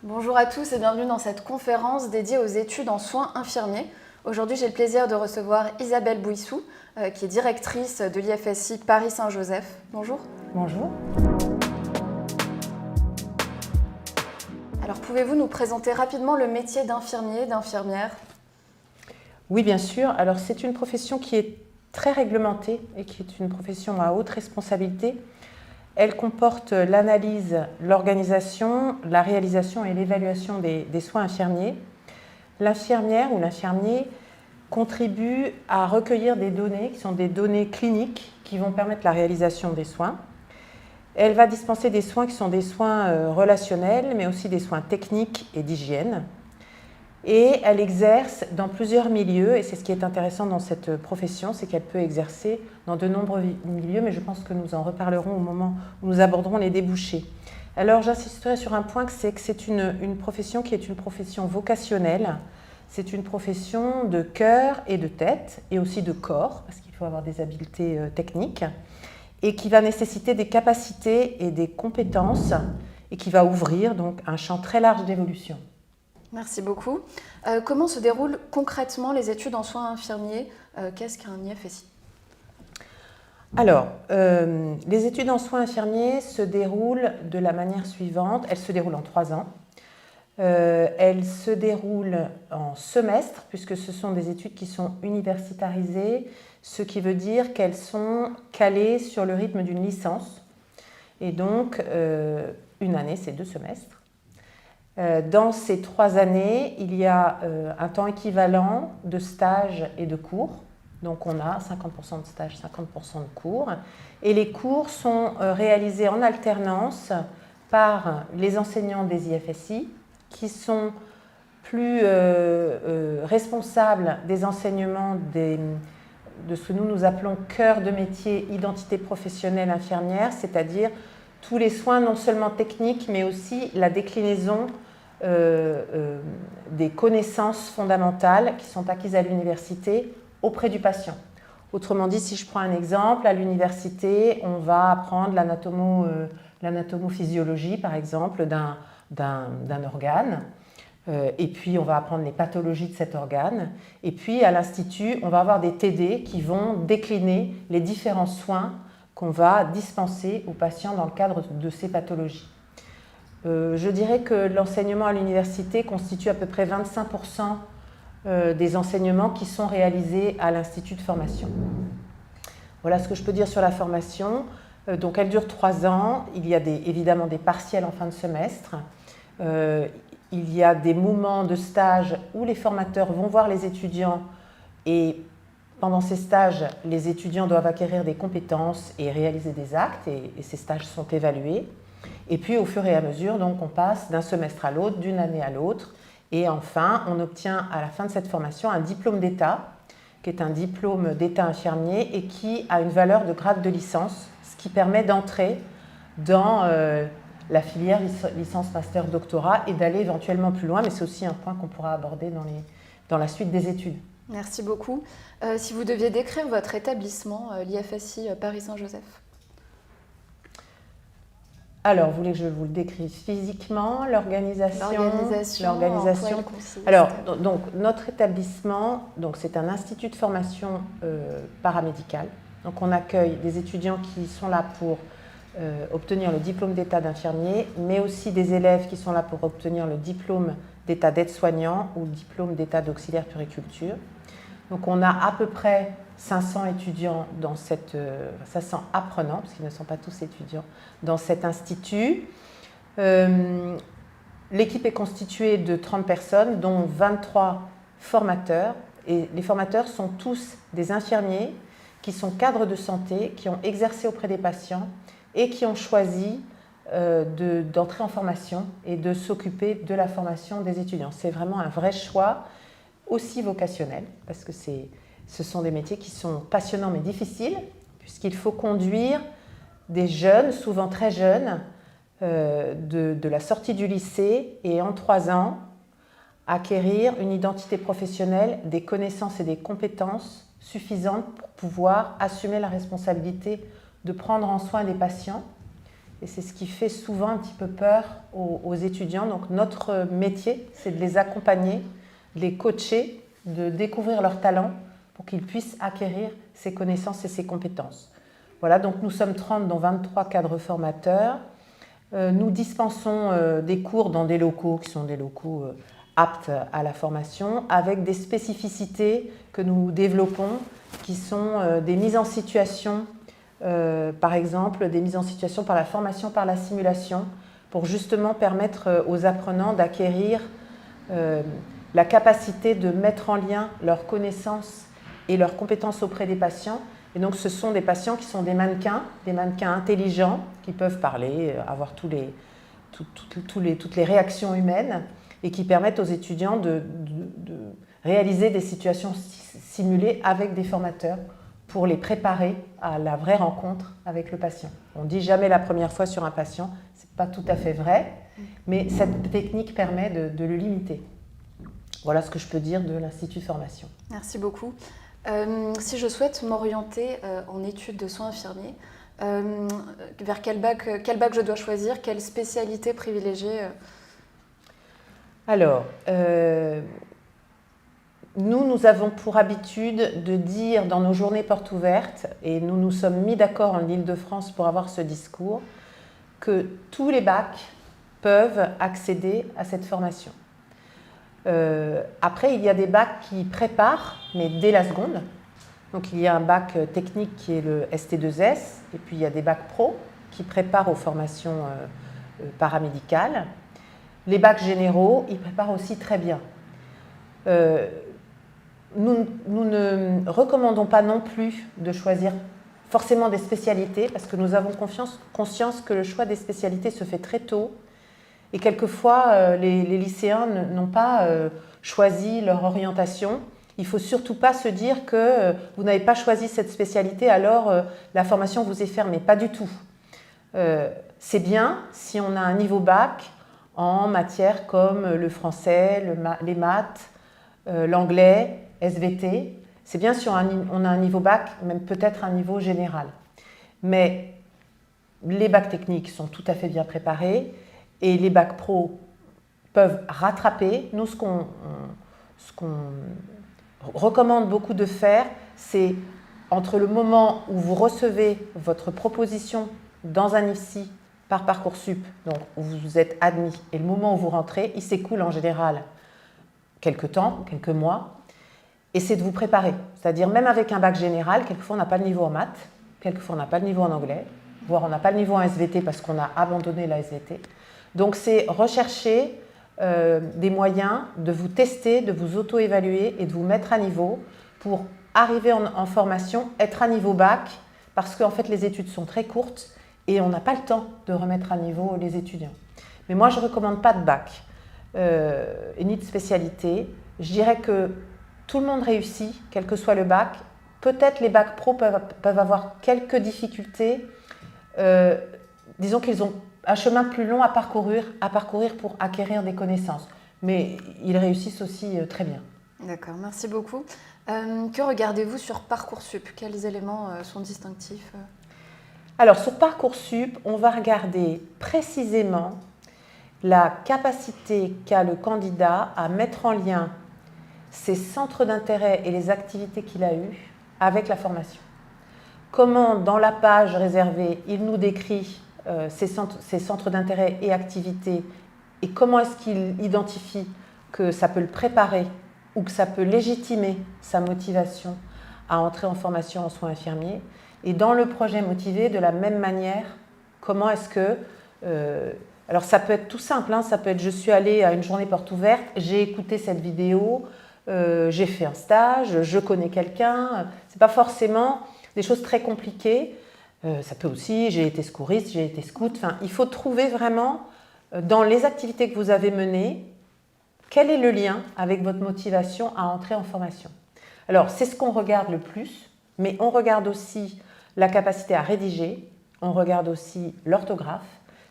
Bonjour à tous et bienvenue dans cette conférence dédiée aux études en soins infirmiers. Aujourd'hui, j'ai le plaisir de recevoir Isabelle Bouissou, qui est directrice de l'IFSI Paris-Saint-Joseph. Bonjour. Bonjour. Alors, pouvez-vous nous présenter rapidement le métier d'infirmier, d'infirmière ? Oui, bien sûr. Alors, c'est une profession qui est très réglementée et qui est une profession à haute responsabilité. Elle comporte l'analyse, l'organisation, la réalisation et l'évaluation des soins infirmiers. L'infirmière ou l'infirmier contribue à recueillir des données qui sont des données cliniques qui vont permettre la réalisation des soins. Elle va dispenser des soins qui sont des soins relationnels, mais aussi des soins techniques et d'hygiène. Et elle exerce dans plusieurs milieux, et c'est ce qui est intéressant dans cette profession, c'est qu'elle peut exercer dans de nombreux milieux, mais je pense que nous en reparlerons au moment où nous aborderons les débouchés. Alors j'insisterai sur un point, c'est que c'est une profession qui est une profession vocationnelle, c'est une profession de cœur et de tête, et aussi de corps, parce qu'il faut avoir des habiletés techniques, et qui va nécessiter des capacités et des compétences, et qui va ouvrir donc un champ très large d'évolution. Merci beaucoup. Comment se déroulent concrètement les études en soins infirmiers ? Qu'est-ce qu'un IFSI ? Alors, les études en soins infirmiers se déroulent de la manière suivante. Elles se déroulent en 3 ans. Elles se déroulent en semestre, puisque ce sont des études qui sont universitarisées, ce qui veut dire qu'elles sont calées sur le rythme d'une licence. Et donc, une année, c'est 2 semestres. Dans ces 3 années, il y a un temps équivalent de stage et de cours. Donc on a 50% de stage, 50% de cours. Et les cours sont réalisés en alternance par les enseignants des IFSI qui sont plus responsables des enseignements de ce que nous appelons cœur de métier, identité professionnelle infirmière, c'est-à-dire tous les soins non seulement techniques mais aussi la déclinaison des connaissances fondamentales qui sont acquises à l'université auprès du patient. Autrement dit, si je prends un exemple, à l'université, on va apprendre l'anatomophysiologie, par exemple, d'un organe, et puis on va apprendre les pathologies de cet organe, et puis à l'Institut, on va avoir des TD qui vont décliner les différents soins qu'on va dispenser aux patients dans le cadre de ces pathologies. Je dirais que l'enseignement à l'université constitue à peu près 25% des enseignements qui sont réalisés à l'Institut de formation. Voilà ce que je peux dire sur la formation. Donc elle dure 3 ans, il y a évidemment des partiels en fin de semestre, il y a des moments de stage où les formateurs vont voir les étudiants et pendant ces stages, les étudiants doivent acquérir des compétences et réaliser des actes et ces stages sont évalués. Et puis au fur et à mesure, donc, on passe d'un semestre à l'autre, d'une année à l'autre. Et enfin, on obtient à la fin de cette formation un diplôme d'État, qui est un diplôme d'État infirmier et qui a une valeur de grade de licence, ce qui permet d'entrer dans la filière licence, master, doctorat et d'aller éventuellement plus loin. Mais c'est aussi un point qu'on pourra aborder dans la suite des études. Merci beaucoup. Si vous deviez décrire votre établissement, l'IFSI Paris-Saint-Joseph ? Alors, vous voulez que je vous le décrive physiquement, l'organisation. Alors, donc, notre établissement, c'est un institut de formation paramédicale. Donc, on accueille des étudiants qui sont là pour obtenir le diplôme d'état d'infirmier, mais aussi des élèves qui sont là pour obtenir le diplôme d'état d'aide-soignant ou le diplôme d'état d'auxiliaire puériculture. Donc, on a à peu près 500 étudiants 500 apprenants, parce qu'ils ne sont pas tous étudiants, dans cet institut. L'équipe est constituée de 30 personnes, dont 23 formateurs. Et les formateurs sont tous des infirmiers qui sont cadres de santé, qui ont exercé auprès des patients et qui ont choisi d'entrer en formation et de s'occuper de la formation des étudiants. C'est vraiment un vrai choix, aussi vocationnel, parce que ce sont des métiers qui sont passionnants mais difficiles, puisqu'il faut conduire des jeunes, souvent très jeunes, de la sortie du lycée et en 3 ans, acquérir une identité professionnelle, des connaissances et des compétences suffisantes pour pouvoir assumer la responsabilité de prendre en soin des patients. et c'est ce qui fait souvent un petit peu peur aux étudiants. Donc notre métier, c'est de les accompagner, de les coacher, de découvrir leurs talents pour qu'ils puissent acquérir ces connaissances et ces compétences. Voilà, donc nous sommes 30 dont 23 cadres formateurs. Nous dispensons des cours dans des locaux qui sont des locaux aptes à la formation, avec des spécificités que nous développons, qui sont des mises en situation, par exemple, des mises en situation par la formation, par la simulation, pour justement permettre aux apprenants d'acquérir la capacité de mettre en lien leurs connaissances et leurs compétences auprès des patients. Et donc ce sont des patients qui sont des mannequins intelligents, qui peuvent parler, avoir toutes les réactions humaines, et qui permettent aux étudiants de réaliser des situations simulées avec des formateurs pour les préparer à la vraie rencontre avec le patient. On ne dit jamais la première fois sur un patient, ce n'est pas tout à fait vrai, mais cette technique permet de le limiter. Voilà ce que je peux dire de l'Institut de formation. Merci beaucoup. Si je souhaite m'orienter en études de soins infirmiers, vers quel bac je dois choisir, quelle spécialité privilégier Alors, nous avons pour habitude de dire dans nos journées portes ouvertes, et nous nous sommes mis d'accord en Île-de-France pour avoir ce discours, que tous les bacs peuvent accéder à cette formation. Après, il y a des bacs qui préparent, mais dès la seconde. Donc il y a un bac technique qui est le ST2S, et puis il y a des bacs pro qui préparent aux formations paramédicales. Les bacs généraux, ils préparent aussi très bien. Nous ne recommandons pas non plus de choisir forcément des spécialités, parce que nous avons conscience que le choix des spécialités se fait très tôt. Et quelquefois, les lycéens n'ont pas choisi leur orientation. Il ne faut surtout pas se dire que vous n'avez pas choisi cette spécialité, alors la formation vous est fermée. Pas du tout. C'est bien si on a un niveau bac en matières comme le français, les maths, l'anglais, SVT. C'est bien si on a un niveau bac, même peut-être un niveau général. Mais les bacs techniques sont tout à fait bien préparés. Et les bacs pro peuvent rattraper. Nous, ce qu'on recommande beaucoup de faire, c'est entre le moment où vous recevez votre proposition dans un IFSI par Parcoursup, donc où vous êtes admis, et le moment où vous rentrez, il s'écoule en général quelques temps, quelques mois, et c'est de vous préparer. C'est-à-dire même avec un bac général, quelquefois on n'a pas le niveau en maths, quelquefois on n'a pas le niveau en anglais, voire on n'a pas le niveau en SVT parce qu'on a abandonné la SVT. Donc c'est rechercher des moyens de vous tester, de vous auto-évaluer et de vous mettre à niveau pour arriver en formation, être à niveau bac, parce qu'en fait les études sont très courtes et on n'a pas le temps de remettre à niveau les étudiants. Mais moi je ne recommande pas de bac ni de spécialité. Je dirais que tout le monde réussit, quel que soit le bac. Peut-être les bacs pro peuvent avoir quelques difficultés. Disons qu'ils ont un chemin plus long à parcourir pour acquérir des connaissances. Mais ils réussissent aussi très bien. D'accord, merci beaucoup. Que regardez-vous sur Parcoursup? Quels éléments sont distinctifs? Alors, sur Parcoursup, on va regarder précisément la capacité qu'a le candidat à mettre en lien ses centres d'intérêt et les activités qu'il a eues avec la formation. Comment, dans la page réservée, il nous décrit ses centres d'intérêt et activités, et comment est-ce qu'il identifie que ça peut le préparer ou que ça peut légitimer sa motivation à entrer en formation en soins infirmiers. Et dans le projet motivé, de la même manière, comment est-ce que... alors ça peut être tout simple, hein, ça peut être je suis allée à une journée porte ouverte, j'ai écouté cette vidéo, j'ai fait un stage, je connais quelqu'un. Ce n'est pas forcément des choses très compliquées. Ça peut aussi, j'ai été secouriste, j'ai été scout. Enfin, il faut trouver vraiment, dans les activités que vous avez menées, quel est le lien avec votre motivation à entrer en formation. Alors, c'est ce qu'on regarde le plus, mais on regarde aussi la capacité à rédiger, on regarde aussi l'orthographe.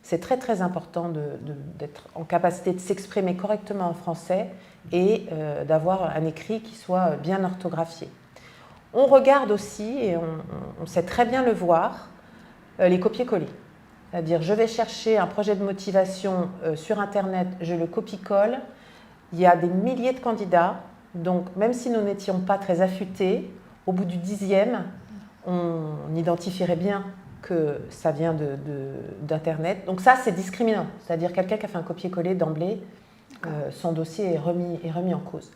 C'est très très important d'être en capacité de s'exprimer correctement en français et d'avoir un écrit qui soit bien orthographié. On regarde aussi, et on sait très bien le voir, les copier-coller. C'est-à-dire, je vais chercher un projet de motivation sur Internet, je le copie-colle. Il y a des milliers de candidats, donc même si nous n'étions pas très affûtés, au bout du 10e, on identifierait bien que ça vient d'Internet. Donc ça, c'est discriminant. C'est-à-dire quelqu'un qui a fait un copier-coller d'emblée, son dossier est remis en cause.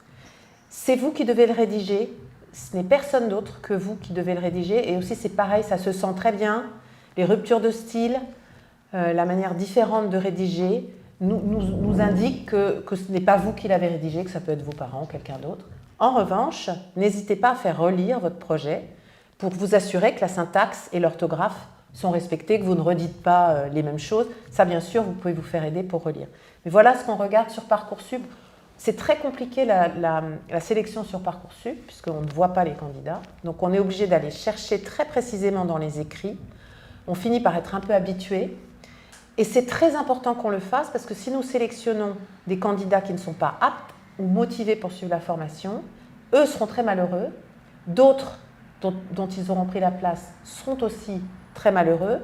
C'est vous qui devez le rédiger. Ce n'est personne d'autre que vous qui devez le rédiger. Et aussi, c'est pareil, ça se sent très bien. Les ruptures de style, la manière différente de rédiger nous indiquent que ce n'est pas vous qui l'avez rédigé, que ça peut être vos parents ou quelqu'un d'autre. En revanche, n'hésitez pas à faire relire votre projet pour vous assurer que la syntaxe et l'orthographe sont respectés, que vous ne redites pas les mêmes choses. Ça, bien sûr, vous pouvez vous faire aider pour relire. Mais voilà ce qu'on regarde sur Parcoursup. C'est très compliqué la sélection sur Parcoursup, puisqu'on ne voit pas les candidats. Donc, on est obligé d'aller chercher très précisément dans les écrits. On finit par être un peu habitué. Et c'est très important qu'on le fasse, parce que si nous sélectionnons des candidats qui ne sont pas aptes ou motivés pour suivre la formation, eux seront très malheureux. D'autres dont ils auront pris la place seront aussi très malheureux.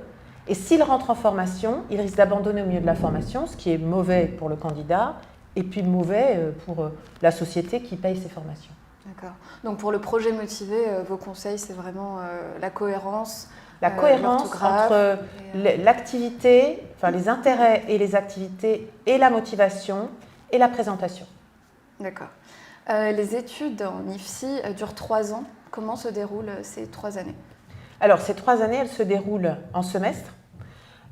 Et s'ils rentrent en formation, ils risquent d'abandonner au milieu de la formation, ce qui est mauvais pour le candidat et puis mauvais pour la société qui paye ces formations. D'accord. Donc pour le projet motivé, vos conseils, c'est vraiment la cohérence. La cohérence entre l'activité, enfin les intérêts et les activités, et la motivation et la présentation. D'accord. Les études en IFSI durent 3 ans. Comment se déroulent ces 3 années? Alors, ces 3 années, elles se déroulent en semestre,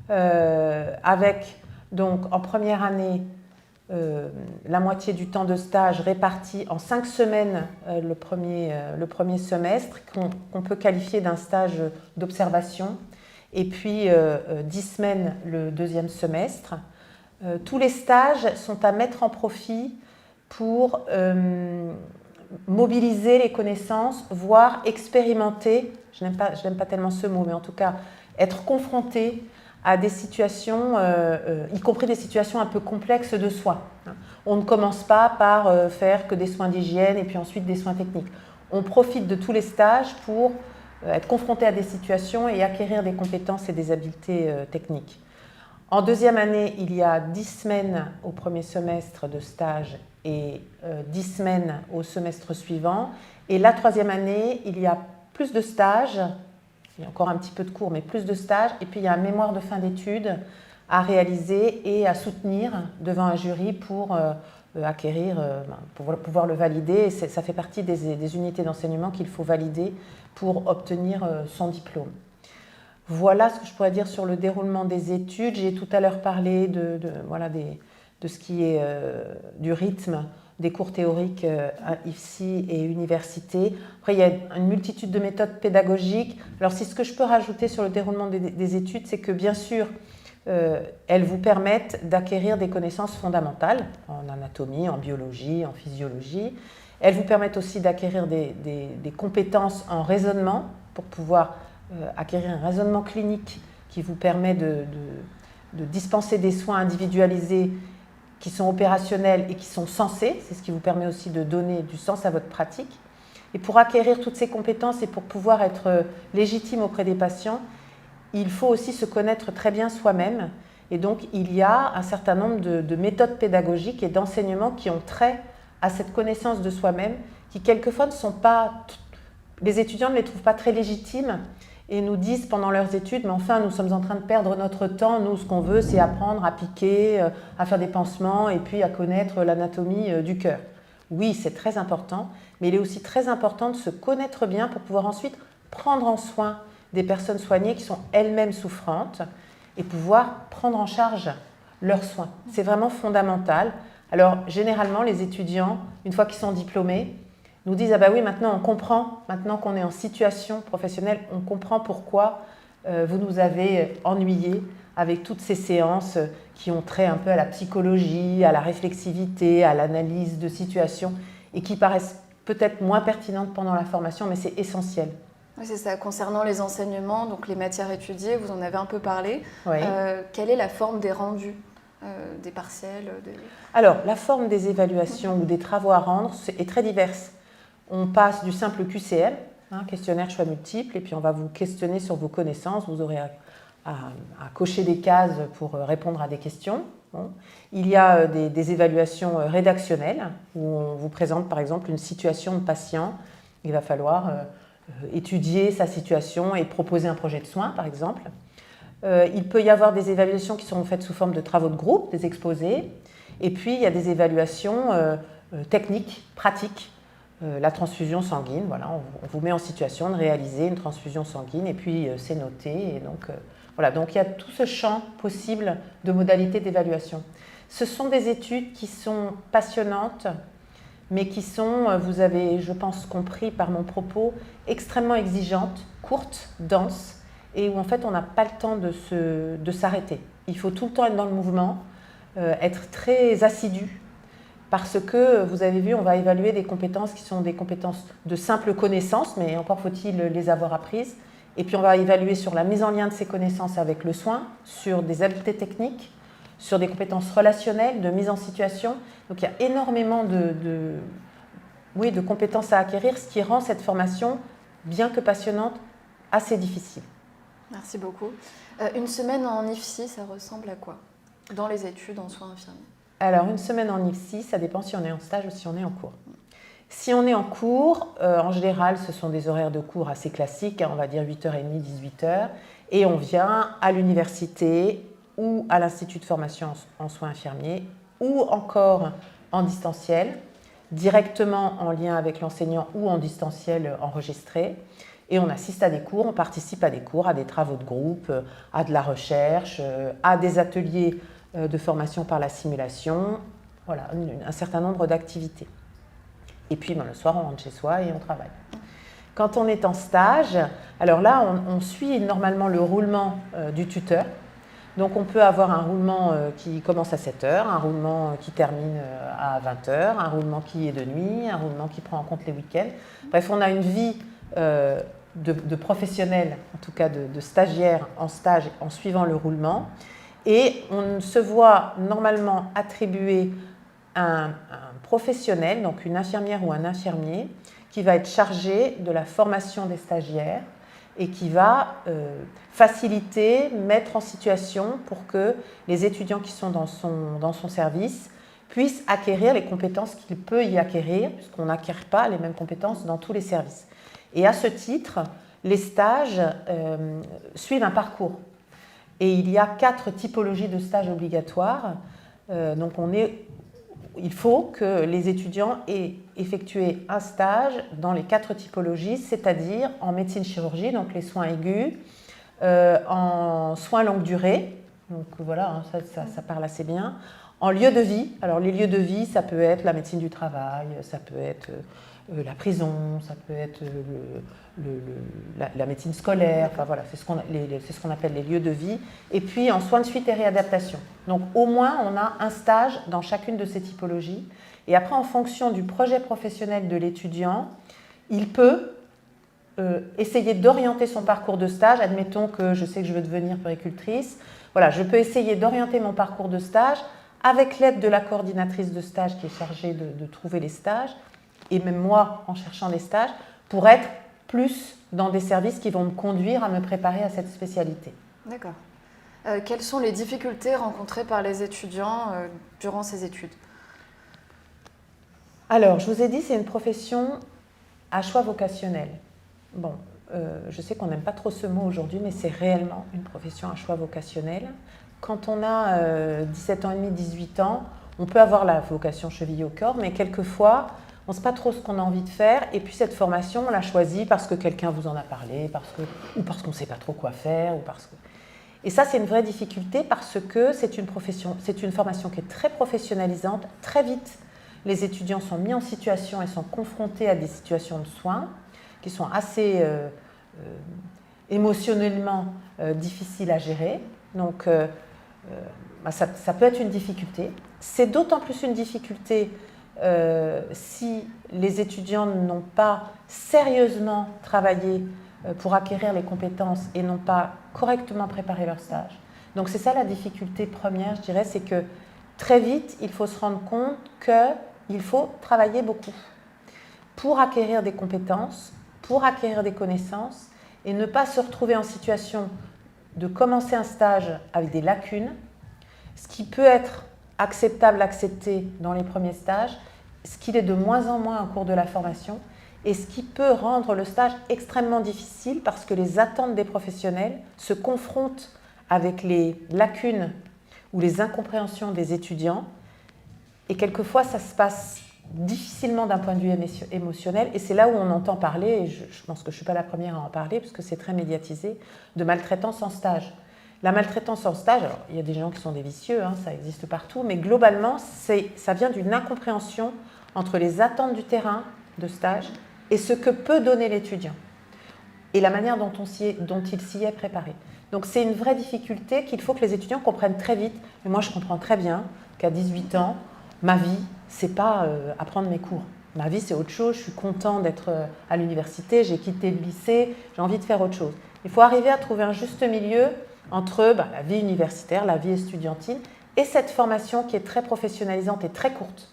avec donc en première année la moitié du temps de stage réparti en 5 semaines le premier semestre, qu'on peut qualifier d'un stage d'observation, et puis 10 semaines le deuxième semestre. Tous les stages sont à mettre en profit pour mobiliser les connaissances, voire expérimenter, je n'aime pas tellement ce mot, mais en tout cas être confronté à des situations, y compris des situations un peu complexes de soins. On ne commence pas par faire que des soins d'hygiène et puis ensuite des soins techniques. On profite de tous les stages pour être confronté à des situations et acquérir des compétences et des habiletés techniques. En deuxième année, il y a 10 semaines au premier semestre de stage et 10 semaines au semestre suivant. Et la troisième année, il y a plus de stages, il y a encore un petit peu de cours, mais plus de stages. Et puis il y a un mémoire de fin d'études à réaliser et à soutenir devant un jury pour acquérir, pour pouvoir le valider. Et ça fait partie des unités d'enseignement qu'il faut valider pour obtenir son diplôme. Voilà ce que je pourrais dire sur le déroulement des études. J'ai tout à l'heure parlé de ce qui est du rythme des cours théoriques à IFSI et université. Après, il y a une multitude de méthodes pédagogiques. Alors, si ce que je peux rajouter sur le déroulement des études, c'est que bien sûr, elles vous permettent d'acquérir des connaissances fondamentales en anatomie, en biologie, en physiologie. Elles vous permettent aussi d'acquérir des compétences en raisonnement pour pouvoir acquérir un raisonnement clinique qui vous permet de dispenser des soins individualisés qui sont opérationnels et qui sont sensés. C'est ce qui vous permet aussi de donner du sens à votre pratique. Et pour acquérir toutes ces compétences et pour pouvoir être légitime auprès des patients, il faut aussi se connaître très bien soi-même. Et donc, il y a un certain nombre de méthodes pédagogiques et d'enseignements qui ont trait à cette connaissance de soi-même, qui quelquefois ne sont pas... Les étudiants ne les trouvent pas très légitimes et nous disent pendant leurs études, mais enfin, nous sommes en train de perdre notre temps. Nous, ce qu'on veut, c'est apprendre à piquer, à faire des pansements et puis à connaître l'anatomie du cœur. Oui, c'est très important, mais il est aussi très important de se connaître bien pour pouvoir ensuite prendre en soin des personnes soignées qui sont elles-mêmes souffrantes et pouvoir prendre en charge leurs soins. C'est vraiment fondamental. Alors, généralement, les étudiants, une fois qu'ils sont diplômés, nous disent « Ah bah oui, maintenant on comprend, maintenant qu'on est en situation professionnelle, on comprend pourquoi vous nous avez ennuyés avec toutes ces séances qui ont trait un peu à la psychologie, à la réflexivité, à l'analyse de situation et qui paraissent peut-être moins pertinentes pendant la formation, mais c'est essentiel. » Oui, c'est ça. Concernant les enseignements, donc les matières étudiées, vous en avez un peu parlé. Oui. Quelle est la forme des rendus, des partiels Alors, la forme des évaluations ou des travaux à rendre est très diverse. On passe du simple QCM, questionnaire choix multiples, et puis on va vous questionner sur vos connaissances. Vous aurez à cocher des cases pour répondre à des questions. Bon. Il y a des évaluations rédactionnelles où on vous présente par exemple une situation de patient. Il va falloir étudier sa situation et proposer un projet de soins par exemple. Il peut y avoir des évaluations qui sont faites sous forme de travaux de groupe, des exposés. Et puis il y a des évaluations techniques, pratiques. La transfusion sanguine, voilà, on vous met en situation de réaliser une transfusion sanguine et puis c'est noté. Et donc, voilà, donc il y a tout ce champ possible de modalités d'évaluation. Ce sont des études qui sont passionnantes, mais qui sont, vous avez, je pense, compris par mon propos, extrêmement exigeantes, courtes, denses, et où en fait on n'a pas le temps de s'arrêter. Il faut tout le temps être dans le mouvement, être très assidu. Parce que, vous avez vu, on va évaluer des compétences qui sont des compétences de simple connaissance, mais encore faut-il les avoir apprises. Et puis on va évaluer sur la mise en lien de ces connaissances avec le soin, sur des habiletés techniques, sur des compétences relationnelles, de mise en situation. Donc il y a énormément de compétences à acquérir, ce qui rend cette formation, bien que passionnante, assez difficile. Merci beaucoup. Une semaine en IFSI, ça ressemble à quoi dans les études en soins infirmiers? Alors, une semaine en IFSI, ça dépend si on est en stage ou si on est en cours. Si on est en cours, en général, ce sont des horaires de cours assez classiques, on va dire 8h30, 18h, et on vient à l'université ou à l'Institut de formation en soins infirmiers, ou encore en distanciel, directement en lien avec l'enseignant ou en distanciel enregistré. Et on assiste à des cours, on participe à des cours, à des travaux de groupe, à de la recherche, à des ateliers de formation par la simulation, voilà, un certain nombre d'activités. Et puis le soir, on rentre chez soi et on travaille. Quand on est en stage, alors là, on suit normalement le roulement du tuteur. Donc on peut avoir un roulement qui commence à 7h, un roulement qui termine à 20h, un roulement qui est de nuit, un roulement qui prend en compte les week-ends. Bref, on a une vie de professionnels, en tout cas de stagiaires en stage en suivant le roulement. Et on se voit normalement attribuer un professionnel, donc une infirmière ou un infirmier, qui va être chargé de la formation des stagiaires et qui va faciliter, mettre en situation pour que les étudiants qui sont dans son service puissent acquérir les compétences qu'il peut y acquérir, puisqu'on n'acquiert pas les mêmes compétences dans tous les services. Et à ce titre, les stages suivent un parcours. Et il y a 4 typologies de stages obligatoires. Donc il faut que les étudiants aient effectué un stage dans les 4 typologies, c'est-à-dire en médecine-chirurgie, donc les soins aigus, en soins longue durée, donc voilà, ça parle assez bien, en lieu de vie. Alors les lieux de vie, ça peut être la médecine du travail, ça peut être la prison, ça peut être la médecine scolaire, enfin voilà, c'est ce qu'on appelle les lieux de vie. Et puis en soins de suite et réadaptation. Donc au moins on a un stage dans chacune de ces typologies. Et après, en fonction du projet professionnel de l'étudiant, il peut essayer d'orienter son parcours de stage. Admettons que je sais que je veux devenir puéricultrice. Voilà, je peux essayer d'orienter mon parcours de stage avec l'aide de la coordinatrice de stage qui est chargée de trouver les stages, et même moi en cherchant les stages, pour être plus dans des services qui vont me conduire à me préparer à cette spécialité. D'accord. Quelles sont les difficultés rencontrées par les étudiants durant ces études? Alors, je vous ai dit, c'est une profession à choix vocationnel. Bon, je sais qu'on n'aime pas trop ce mot aujourd'hui, mais c'est réellement une profession à choix vocationnel. Quand on a 17 ans et demi, 18 ans, on peut avoir la vocation chevillée au corps, mais quelquefois, on ne sait pas trop ce qu'on a envie de faire. Et puis cette formation, on l'a choisie parce que quelqu'un vous en a parlé, ou parce qu'on ne sait pas trop quoi faire. Et ça, c'est une vraie difficulté parce que c'est une formation qui est très professionnalisante. Très vite, les étudiants sont mis en situation et sont confrontés à des situations de soins qui sont assez émotionnellement difficiles à gérer. Donc, ça peut être une difficulté. C'est d'autant plus une difficulté si les étudiants n'ont pas sérieusement travaillé pour acquérir les compétences et n'ont pas correctement préparé leur stage. Donc c'est ça la difficulté première, je dirais, c'est que très vite, il faut se rendre compte qu'il faut travailler beaucoup pour acquérir des compétences, pour acquérir des connaissances et ne pas se retrouver en situation de commencer un stage avec des lacunes, ce qui peut être acceptable, accepté dans les premiers stages, ce qui l'est de moins en moins au cours de la formation, et ce qui peut rendre le stage extrêmement difficile parce que les attentes des professionnels se confrontent avec les lacunes ou les incompréhensions des étudiants, et quelquefois ça se passe difficilement d'un point de vue émotionnel, et c'est là où on entend parler, et je pense que je ne suis pas la première à en parler, parce que c'est très médiatisé, de maltraitance en stage. La maltraitance en stage, alors il y a des gens qui sont des vicieux, hein, ça existe partout, mais globalement, ça vient d'une incompréhension entre les attentes du terrain de stage et ce que peut donner l'étudiant, et la manière dont il s'y est préparé. Donc c'est une vraie difficulté qu'il faut que les étudiants comprennent très vite, mais moi je comprends très bien qu'à 18 ans, ma vie, c'est pas apprendre mes cours. Ma vie, c'est autre chose. Je suis content d'être à l'université, j'ai quitté le lycée, j'ai envie de faire autre chose. Il faut arriver à trouver un juste milieu entre la vie universitaire, la vie estudiantine et cette formation qui est très professionnalisante et très courte.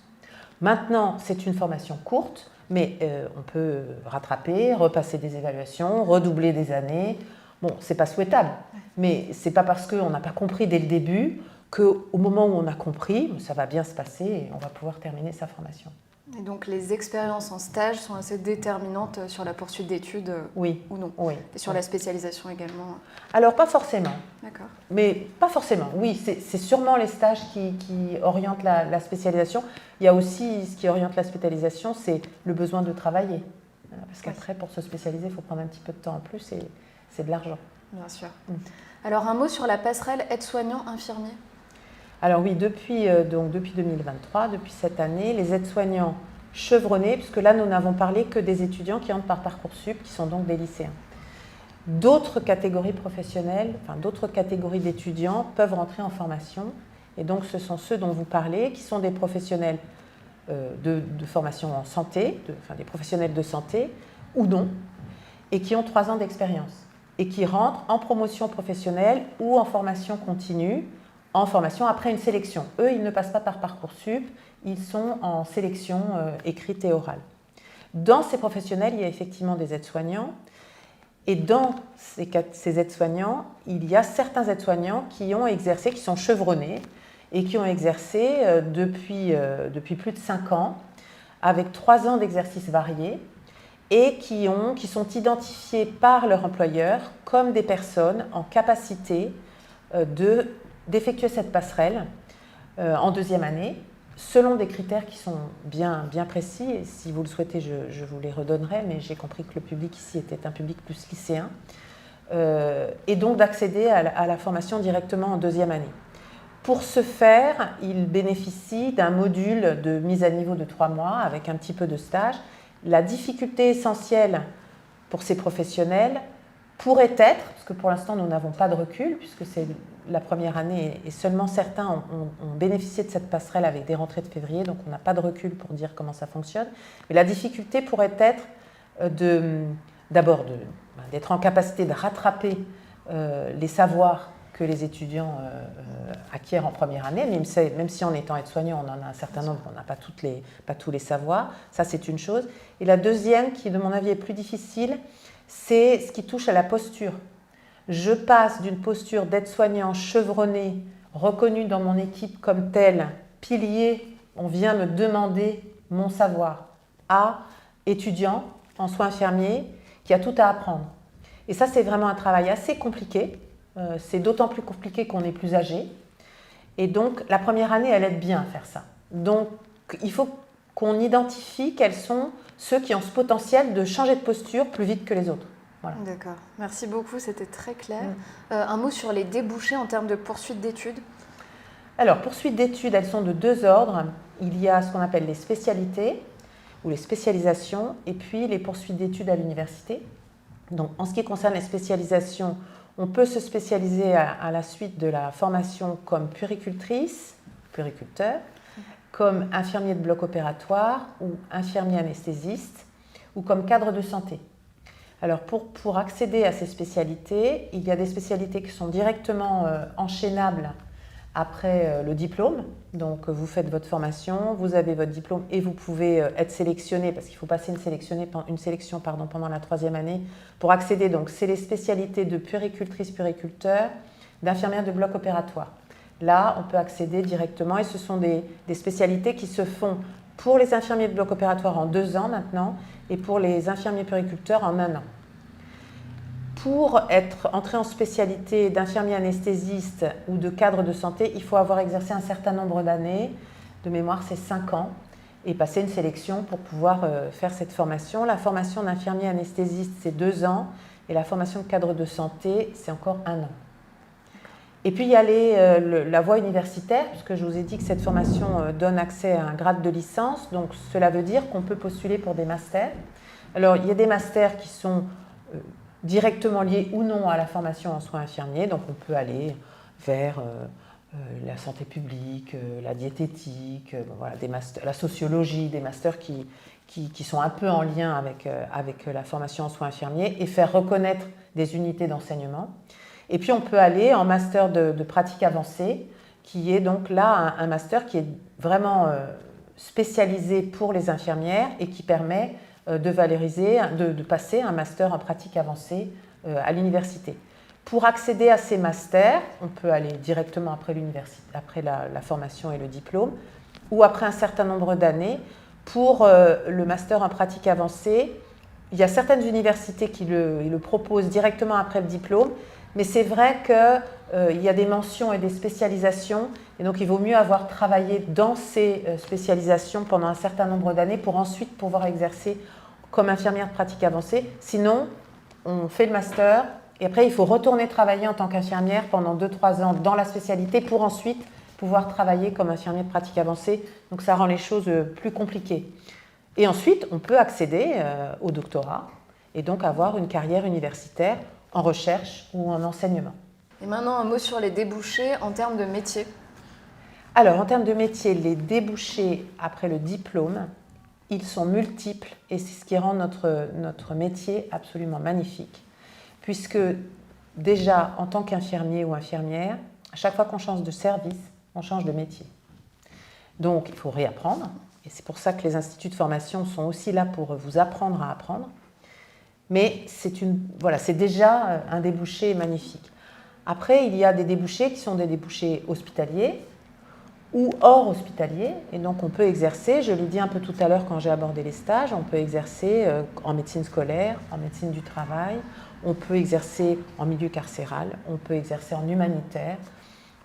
Maintenant, c'est une formation courte, mais on peut rattraper, repasser des évaluations, redoubler des années. Bon, c'est pas souhaitable, mais c'est pas parce qu'on n'a pas compris dès le début qu'au moment où on a compris, ça va bien se passer et on va pouvoir terminer sa formation. Et donc les expériences en stage sont assez déterminantes sur la poursuite d'études oui, ou non. Oui. Et sur la spécialisation également. Alors pas forcément. D'accord. Mais pas forcément. Oui, c'est sûrement les stages qui orientent la spécialisation. Il y a aussi ce qui oriente la spécialisation, c'est le besoin de travailler. Parce qu'après, pour se spécialiser, il faut prendre un petit peu de temps en plus et c'est de l'argent. Bien sûr. Alors un mot sur la passerelle aide-soignant-infirmier. Alors oui, depuis 2023, depuis cette année, les aides-soignants chevronnés, puisque là nous n'avons parlé que des étudiants qui entrent par Parcoursup, qui sont donc des lycéens. D'autres catégories professionnelles, d'autres catégories d'étudiants peuvent rentrer en formation, et donc ce sont ceux dont vous parlez, qui sont des professionnels de formation en santé, des professionnels de santé ou non, et qui ont 3 ans d'expérience, et qui rentrent en promotion professionnelle ou en formation continue, en formation après une sélection. Eux, ils ne passent pas par Parcoursup, ils sont en sélection écrite et orale. Dans ces professionnels, il y a effectivement des aides-soignants, et dans ces aides-soignants, il y a certains aides-soignants qui ont exercé, qui sont chevronnés, et qui ont exercé depuis plus de 5 ans, avec 3 ans d'exercice variés, et qui sont identifiés par leur employeur comme des personnes en capacité d'effectuer cette passerelle en 2e année, selon des critères qui sont bien précis. Et si vous le souhaitez, je vous les redonnerai, mais j'ai compris que le public ici était un public plus lycéen, et donc d'accéder à la formation directement en 2e année. Pour ce faire, ils bénéficient d'un module de mise à niveau de 3 mois avec un petit peu de stage. La difficulté essentielle pour ces professionnels pourrait être, parce que pour l'instant nous n'avons pas de recul, puisque c'est la première année et seulement certains ont bénéficié de cette passerelle avec des rentrées de février, donc on n'a pas de recul pour dire comment ça fonctionne. Mais la difficulté pourrait être d'abord d'être en capacité de rattraper les savoirs que les étudiants acquièrent en première année, même si en étant aide-soignant, on en a un certain nombre, on n'a pas tous les savoirs. Ça, c'est une chose. Et la deuxième, qui de mon avis est plus difficile, c'est ce qui touche à la posture. Je passe d'une posture d'aide-soignant chevronné, reconnu dans mon équipe comme tel, pilier, on vient me demander mon savoir, à étudiant en soins infirmiers qui a tout à apprendre. Et ça, c'est vraiment un travail assez compliqué. C'est d'autant plus compliqué qu'on est plus âgé. Et donc, la première année, elle aide bien à faire ça. Donc, il faut qu'on identifie quels sont ceux qui ont ce potentiel de changer de posture plus vite que les autres. Voilà. D'accord. Merci beaucoup, c'était très clair. Un mot sur les débouchés en termes de poursuite d'études. Alors, poursuite d'études, elles sont de 2 ordres. Il y a ce qu'on appelle les spécialités ou les spécialisations et puis les poursuites d'études à l'université. Donc, en ce qui concerne les spécialisations, on peut se spécialiser à la suite de la formation comme puéricultrice, puériculteur, comme infirmier de bloc opératoire ou infirmier anesthésiste ou comme cadre de santé. Alors pour accéder à ces spécialités, il y a des spécialités qui sont directement enchaînables après le diplôme. Donc vous faites votre formation, vous avez votre diplôme et vous pouvez être sélectionné, parce qu'il faut passer une sélection pendant la 3e année pour accéder. Donc c'est les spécialités de puéricultrice, puériculteur, d'infirmière de bloc opératoire. Là, on peut accéder directement et ce sont des spécialités qui se font pour les infirmiers de bloc opératoire en 2 ans maintenant et pour les infirmiers puériculteurs en 1 an. Pour entrer en spécialité d'infirmier anesthésiste ou de cadre de santé, il faut avoir exercé un certain nombre d'années, de mémoire c'est 5 ans, et passer une sélection pour pouvoir faire cette formation. La formation d'infirmier anesthésiste c'est 2 ans et la formation de cadre de santé c'est encore 1 an. Et puis il y a la voie universitaire, puisque je vous ai dit que cette formation donne accès à un grade de licence, donc cela veut dire qu'on peut postuler pour des masters. Alors il y a des masters qui sont directement liés ou non à la formation en soins infirmiers, donc on peut aller vers la santé publique, la diététique, voilà, la sociologie, des masters qui sont un peu en lien avec la formation en soins infirmiers et faire reconnaître des unités d'enseignement. Et puis on peut aller en master de pratique avancée, qui est donc là un master qui est vraiment spécialisé pour les infirmières et qui permet de valoriser, de passer un master en pratique avancée à l'université. Pour accéder à ces masters, on peut aller directement après la formation et le diplôme, ou après un certain nombre d'années. Pour le master en pratique avancée, il y a certaines universités qui le proposent directement après le diplôme, mais c'est vrai qu'il y a des mentions et des spécialisations, et donc il vaut mieux avoir travaillé dans ces spécialisations pendant un certain nombre d'années pour ensuite pouvoir exercer comme infirmière de pratique avancée. Sinon, on fait le master, et après il faut retourner travailler en tant qu'infirmière pendant 2-3 ans dans la spécialité pour ensuite pouvoir travailler comme infirmière de pratique avancée. Donc ça rend les choses plus compliquées. Et ensuite, on peut accéder au doctorat et donc avoir une carrière universitaire en recherche ou en enseignement. Et maintenant, un mot sur les débouchés en termes de métier. Alors, en termes de métier, les débouchés après le diplôme, ils sont multiples et c'est ce qui rend notre métier absolument magnifique. Puisque déjà, en tant qu'infirmier ou infirmière, à chaque fois qu'on change de service, on change de métier. Donc, il faut réapprendre. Et c'est pour ça que les instituts de formation sont aussi là pour vous apprendre à apprendre. Mais c'est déjà un débouché magnifique. Après, il y a des débouchés qui sont des débouchés hospitaliers ou hors hospitalier. Et donc, on peut exercer, je l'ai dit un peu tout à l'heure quand j'ai abordé les stages, on peut exercer en médecine scolaire, en médecine du travail, on peut exercer en milieu carcéral, on peut exercer en humanitaire.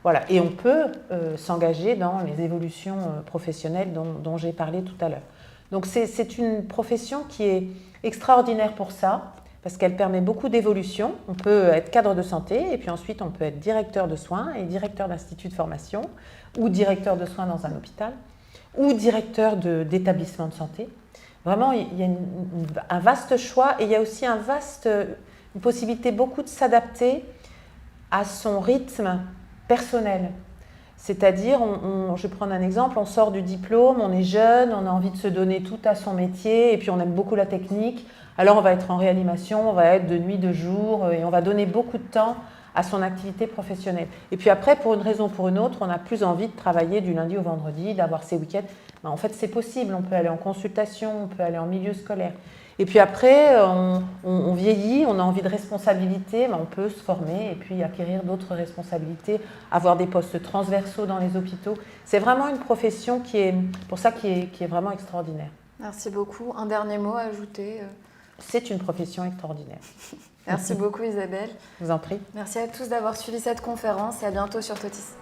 Voilà. Et on peut s'engager dans les évolutions professionnelles dont j'ai parlé tout à l'heure. Donc, c'est une profession qui est extraordinaire pour ça, parce qu'elle permet beaucoup d'évolution. On peut être cadre de santé, et puis ensuite on peut être directeur de soins et directeur d'institut de formation, ou directeur de soins dans un hôpital, ou directeur d'établissement de santé. Vraiment, il y a un vaste choix, et il y a aussi une possibilité beaucoup de s'adapter à son rythme personnel. C'est-à-dire, je vais prendre un exemple, on sort du diplôme, on est jeune, on a envie de se donner tout à son métier, et puis on aime beaucoup la technique. Alors on va être en réanimation, on va être de nuit, de jour, et on va donner beaucoup de temps à son activité professionnelle. Et puis après, pour une raison ou pour une autre, on n'a plus envie de travailler du lundi au vendredi, d'avoir ses week-ends. Ben, en fait, c'est possible, on peut aller en consultation, on peut aller en milieu scolaire. Et puis après, on vieillit, on a envie de responsabilité, ben on peut se former et puis acquérir d'autres responsabilités, avoir des postes transversaux dans les hôpitaux. C'est vraiment une profession qui est vraiment extraordinaire. Merci beaucoup. Un dernier mot à ajouter C'est une profession extraordinaire. Merci beaucoup Isabelle. Je vous en prie. Merci à tous d'avoir suivi cette conférence et à bientôt sur Totis.